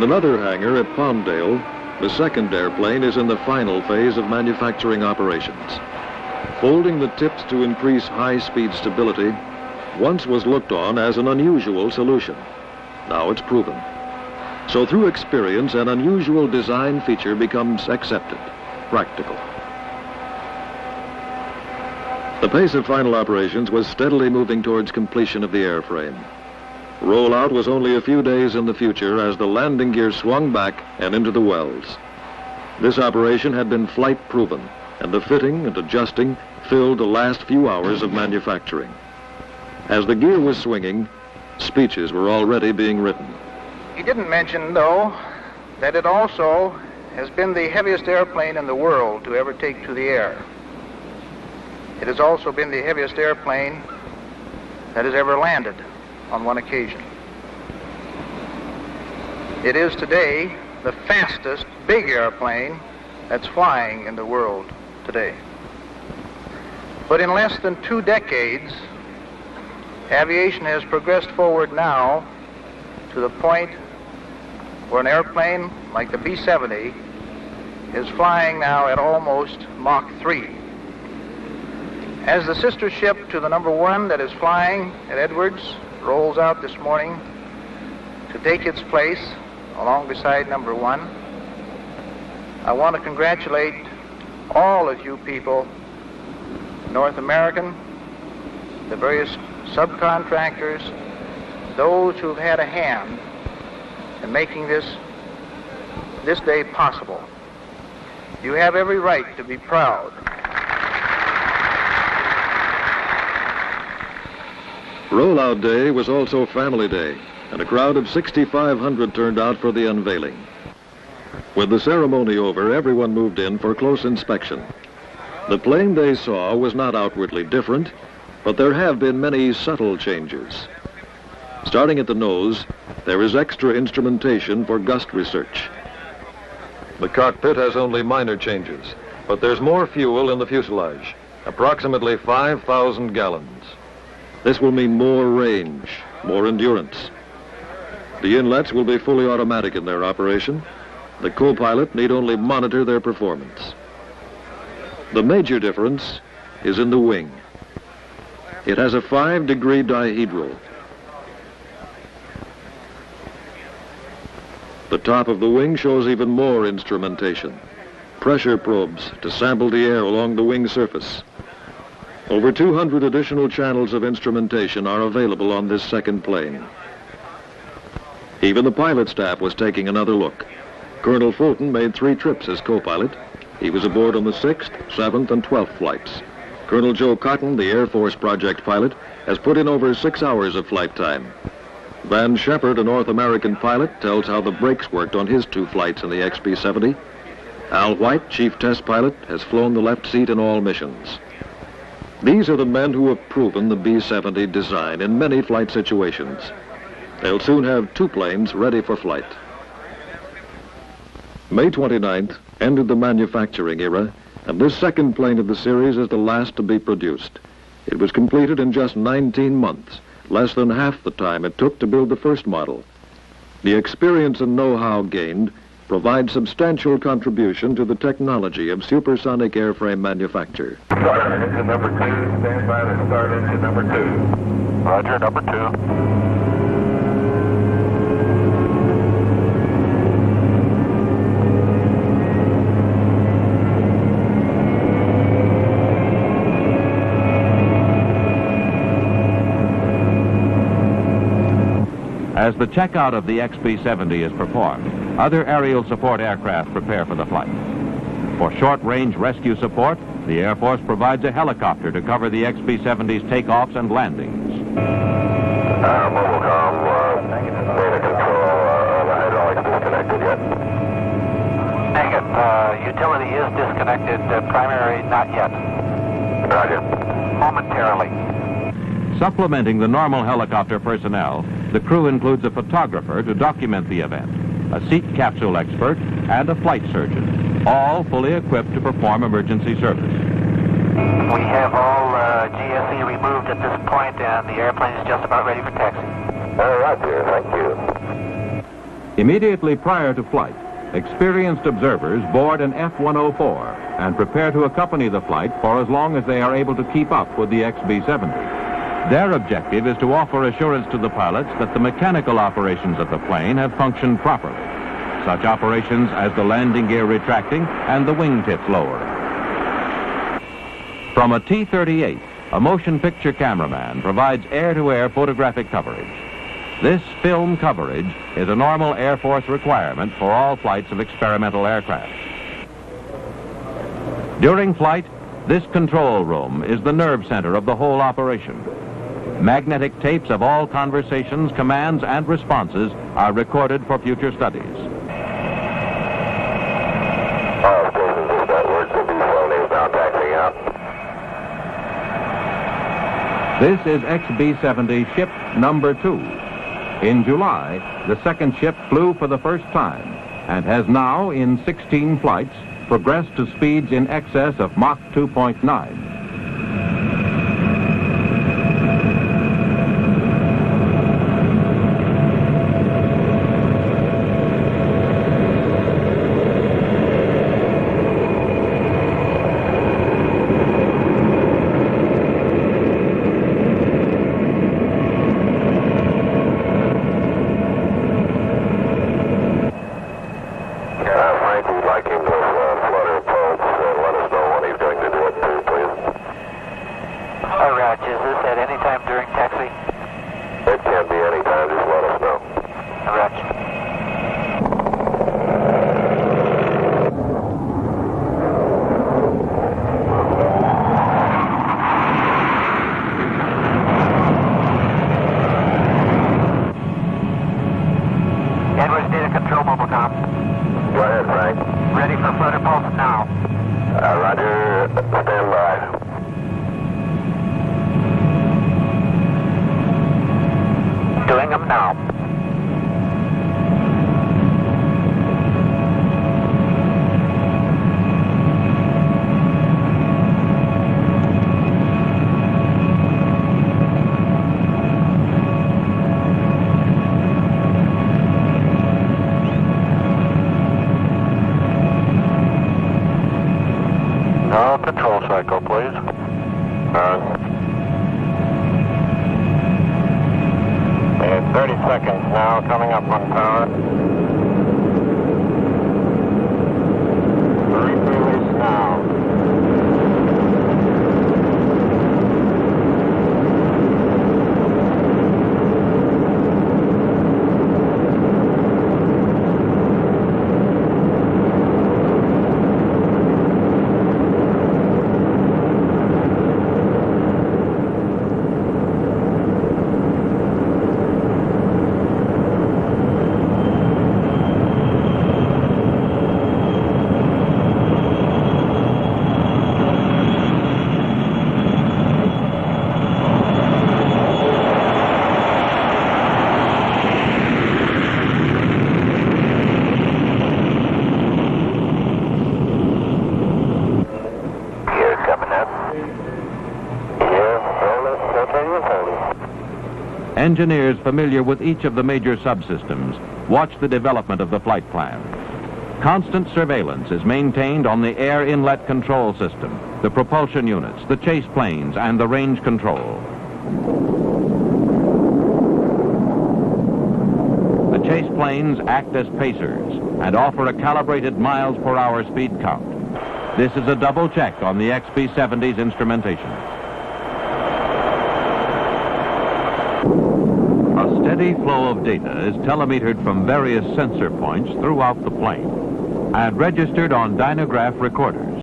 In another hangar at Palmdale, the second airplane is in the final phase of manufacturing operations. Folding the tips to increase high-speed stability once was looked on as an unusual solution. Now it's proven. So through experience, an unusual design feature becomes accepted, practical. The pace of final operations was steadily moving towards completion of the airframe. Rollout was only a few days in the future as the landing gear swung back and into the wells. This operation had been flight-proven, and the fitting and adjusting filled the last few hours of manufacturing. As the gear was swinging, speeches were already being written. He didn't mention, though, that it also has been the heaviest airplane in the world to ever take to the air. It has also been the heaviest airplane that has ever landed on one occasion. It is today the fastest big airplane that's flying in the world today. But in less than 2 decades, aviation has progressed forward now to the point where an airplane like the B-70 is flying now at almost Mach 3. As the sister ship to the number 1 that is flying at Edwards rolls out this morning to take its place along beside number 1, I want to congratulate all of you people, North American, the various subcontractors, those who've had a hand in making this day possible. You have every right to be proud. Rollout day was also family day, and a crowd of 6,500 turned out for the unveiling. With the ceremony over, everyone moved in for close inspection. The plane they saw was not outwardly different, but there have been many subtle changes. Starting at the nose, there is extra instrumentation for gust research. The cockpit has only minor changes, but there's more fuel in the fuselage, approximately 5,000 gallons. This will mean more range, more endurance. The inlets will be fully automatic in their operation. The co-pilot need only monitor their performance. The major difference is in the wing. It has a 5-degree dihedral. The top of the wing shows even more instrumentation. Pressure probes to sample the air along the wing surface. Over 200 additional channels of instrumentation are available on this second plane. Even the pilot staff was taking another look. Colonel Fulton made 3 trips as co-pilot. He was aboard on the 6th, 7th, and 12th flights. Colonel Joe Cotton, the Air Force project pilot, has put in over 6 hours of flight time. Van Shepard, a North American pilot, tells how the brakes worked on his 2 flights in the XB-70. Al White, chief test pilot, has flown the left seat in all missions. These are the men who have proven the B-70 design in many flight situations. They'll soon have 2 planes ready for flight. May 29th ended the manufacturing era, and this second plane of the series is the last to be produced. It was completed in just 19 months, less than half the time it took to build the first model. The experience and know-how gained provide substantial contribution to the technology of supersonic airframe manufacture. Start engine number 2, stand by to start engine number 2. Roger, number 2. As the checkout of the XB-70 is performed, other aerial support aircraft prepare for the flight. For short-range rescue support, the Air Force provides a helicopter to cover the XB-70's takeoffs and landings. Mobilcom, data control, the hydraulics disconnected yet? Negative. Utility is disconnected. Primary, not yet. Roger. Momentarily. Supplementing the normal helicopter personnel, the crew includes a photographer to document the event, a seat capsule expert, and a flight surgeon, all fully equipped to perform emergency service. We have all GSE removed at this point, and the airplane is just about ready for taxi. Roger, thank you. Immediately prior to flight, experienced observers board an F-104 and prepare to accompany the flight for as long as they are able to keep up with the XB-70. Their objective is to offer assurance to the pilots that the mechanical operations of the plane have functioned properly, such operations as the landing gear retracting and the wingtips lowering. From a T-38, a motion picture cameraman provides air-to-air photographic coverage. This film coverage is a normal Air Force requirement for all flights of experimental aircraft. During flight, this control room is the nerve center of the whole operation. Magnetic tapes of all conversations, commands, and responses are recorded for future studies. This is XB-70 ship number 2. In July, the second ship flew for the first time and has now, in 16 flights, progressed to speeds in excess of Mach 2.9. Control cycle, please. And 30 seconds now, coming up on power. Release now. Engineers familiar with each of the major subsystems watch the development of the flight plan. Constant surveillance is maintained on the air inlet control system, the propulsion units, the chase planes, and the range control. The chase planes act as pacers and offer a calibrated miles per hour speed count. This is a double check on the XB-70's instrumentation. A steady flow of data is telemetered from various sensor points throughout the plane and registered on dynograph recorders.